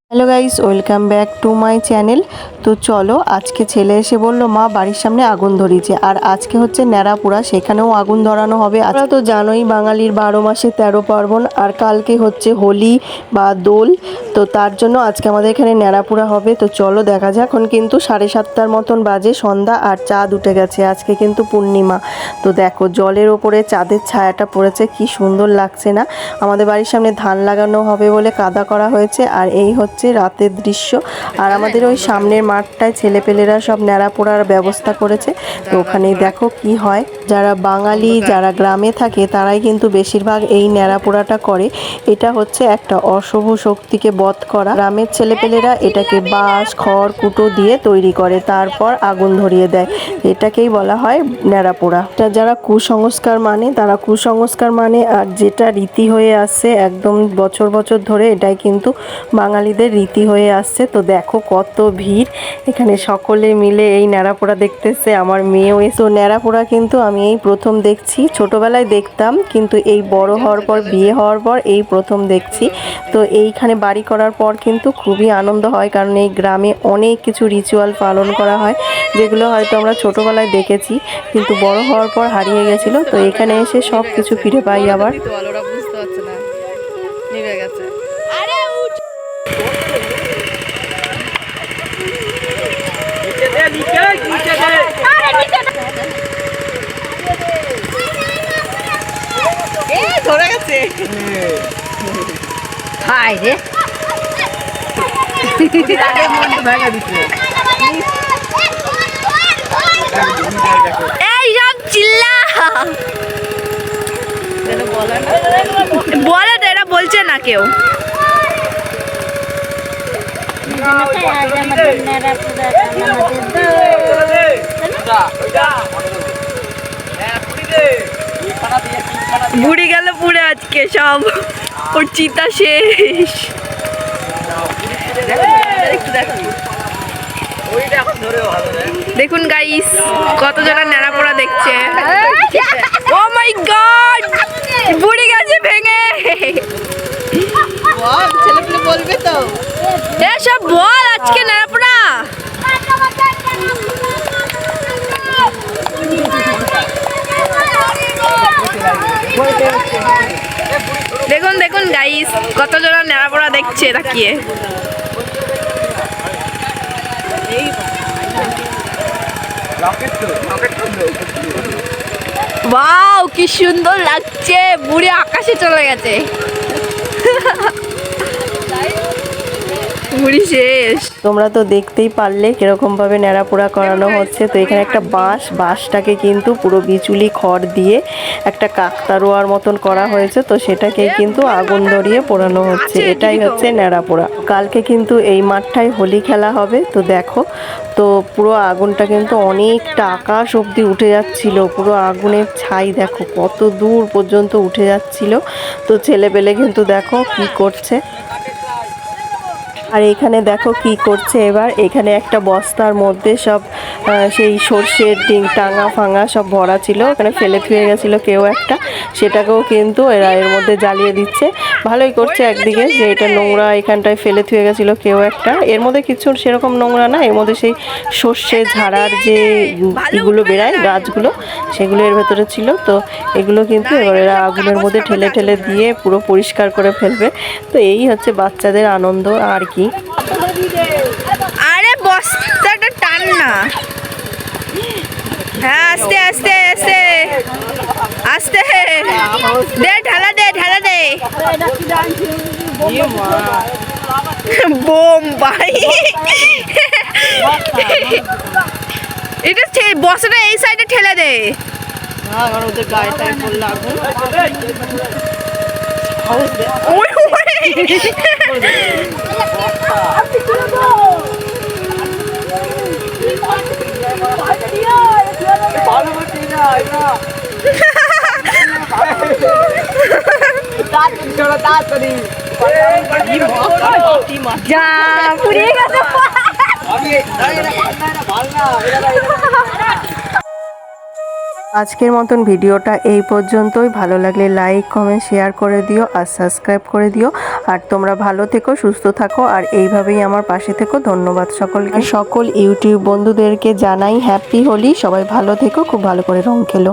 Hello guys, welcome back to my channel. তো চলো, আজকে ছেলে এসে বললো মা বাড়ির সামনে আগুন ধরিয়েছে, আর আজকে হচ্ছে ন্যাড়াপোড়া, সেখানেও আগুন ধরানো হবে। আপনারা তো জানোই বাঙালির 12 মাসে 13 পার্বণ, আর কালকে হচ্ছে হোলি বা দোল। তো তার জন্য আজকে আমাদের এখানে ন্যাড়াপোড়া হবে। তো চলো দেখা যাক। এখন কিন্তু 7:30 মতন বাজে সন্ধ্যা, আর চাঁদ উঠে গেছে। আজকে কিন্তু পূর্ণিমা। তো দেখো জলের ওপরে চাঁদের ছায়াটা পড়েছে, কি সুন্দর লাগছে না? আমাদের বাড়ির সামনে ধান লাগানো হবে বলে কাদা করা হয়েছে, আর এই হচ্ছে রাতের দৃশ্য। আর আমাদের ওই সামনের মাঠটায় ছেলেপেলেরা সব ন্যাড়াপোড়ার ব্যবস্থা করেছে। তো ওখানেই দেখো কি হয়। যারা বাঙালি, যারা গ্রামে থাকে, তারাই কিন্তু বেশিরভাগ এই ন্যাড়াপোড়াটা করে। এটা হচ্ছে একটা অশুভ শক্তিকে বধ করা। গ্রামের ছেলেপেলেরা এটাকে বাঁশ, খড়, কুটো দিয়ে তৈরি করে, তারপর আগুন ধরিয়ে দেয়। এটাকেই বলা হয় ন্যাড়াপোড়া। এটা যারা কুসংস্কার মানে, তারা কুসংস্কার মানে, আর যেটা রীতি হয়ে আসছে একদম বছর বছর ধরে, এটাই কিন্তু বাঙালিদের রীতি হয়ে আসছে। তো দেখো কত ভিড় এখানে, সকলে মিলে এই ন্যাড়াপোড়া দেখতেছে। আমার মেয়েও এসে। ন্যাড়াপোড়া কিন্তু আমি এই প্রথম দেখছি। ছোটবেলায় দেখতাম, কিন্তু এই বড় হওয়ার পর, বিয়ে হওয়ার পর এই প্রথম দেখছি। তো এইখানে বাড়ি করার পর কিন্তু খুবই আনন্দ হয়, কারণ এই গ্রামে অনেক কিছু রিচুয়াল পালন করা হয়, যেগুলো হয়তো আমরা ছোটবেলায় দেখেছি কিন্তু বড় হওয়ার পর হারিয়ে গেছিল। তো এখানে এসে সব কিছু ফিরে পাই আবার। বুঝতে পারছে না, নিভে গেছে। ধরে গেছে। হাই রে, এই সব চিল্লা বলে তো, এরা বলছে না কেউ। বুড়ি গেল পুরে আজকে সব, ওর চিতা শেষ। দেখুন গাইস, কতজনা ন্যাড়াপোড়া দেখছে। ও মাই গড, বুড়ি গেছে ভেঙে। ছেলেপুলে বলবে তো, এসব বল আজকে ন্যাড়াপোড়া। দেখুন দেখুন গাইস, কতজনা ন্যাড়াপোড়া দেখছে তাকিয়ে। ওয়াও, কি সুন্দর লাগছে। বুড়ি আকাশে চলে গেছে। বুড়ি শেষ। তোমরা তো দেখতেই পারলে কিরকম ভাবে ন্যাড়াপোড়া করানো হচ্ছে। তো এখানে একটা বাঁশটাকে কিন্তু পুরো বিচুলি খড় দিয়ে একটা কাকতারুয়ার মতন করা হয়েছে। তো সেটাকেই কিন্তু আগুন ধরিয়ে পোড়ানো হচ্ছে। এটাই হচ্ছে ন্যাড়াপোড়া। কালকে কিন্তু এই মাঠটায় হোলি খেলা হবে। তো দেখো, তো পুরো আগুনটা কিন্তু অনেকটা আকাশ অবধি উঠে যাচ্ছিল। পুরো আগুনের ছাই দেখো কত দূর পর্যন্ত উঠে যাচ্ছিল। তো ছেলেপেলে কিন্তু দেখো কি করছে। আর এখানে দেখো কি করছে এবার। এখানে একটা বস্তার মধ্যে সব সেই সর্ষের টাঙা ফাঙা সব ভরা ছিল, এখানে ফেলে থুয়ে গেছিলো কেউ একটা, সেটাকেও কিন্তু এরা এর মধ্যে জ্বালিয়ে দিচ্ছে। ভালোই করছে একদিকে, যে এটা নোংরা এখানটায় ফেলে থুয়ে গেছিলো কেউ একটা। এর মধ্যে কিছু সেরকম নোংরা না, এর মধ্যে সেই সর্ষে ঝাড়ার যে ইগুলো বেরায়, গাছগুলো, সেগুলো এর ভেতরে ছিল। তো এগুলো কিন্তু এবার এরা আগুনের মধ্যে ঠেলে ঠেলে দিয়ে পুরো পরিষ্কার করে ফেলবে। তো এই হচ্ছে বাচ্চাদের আনন্দ আর কি। আরে বস্তাটা টান না। হ্যাঁ, আস্তে আস্তে আস্তে আস্তে দে, ঢালা দে, ঢালা দে। বোম ভাই, এটা বস্তাটা এই সাইডে ঠেলে দে। ওদের গায়েটায় পড়লো আগুন। যা পুড়িয়ে গেছে। আজকের মতন ভিডিওটা এই পর্যন্তই। ভালো লাগলে লাইক কমেন্ট শেয়ার করে দিও আর সাবস্ক্রাইব করে দিও। আর তোমরা ভালো থেকো, সুস্থ থাকো আর এইভাবেই আমার পাশে থেকো। ধন্যবাদ সকলকে। সকল ইউটিউব বন্ধুদেরকে জানাই হ্যাপি হোলি। সবাই ভালো থেকো, খুব ভালো করে রং খেলো।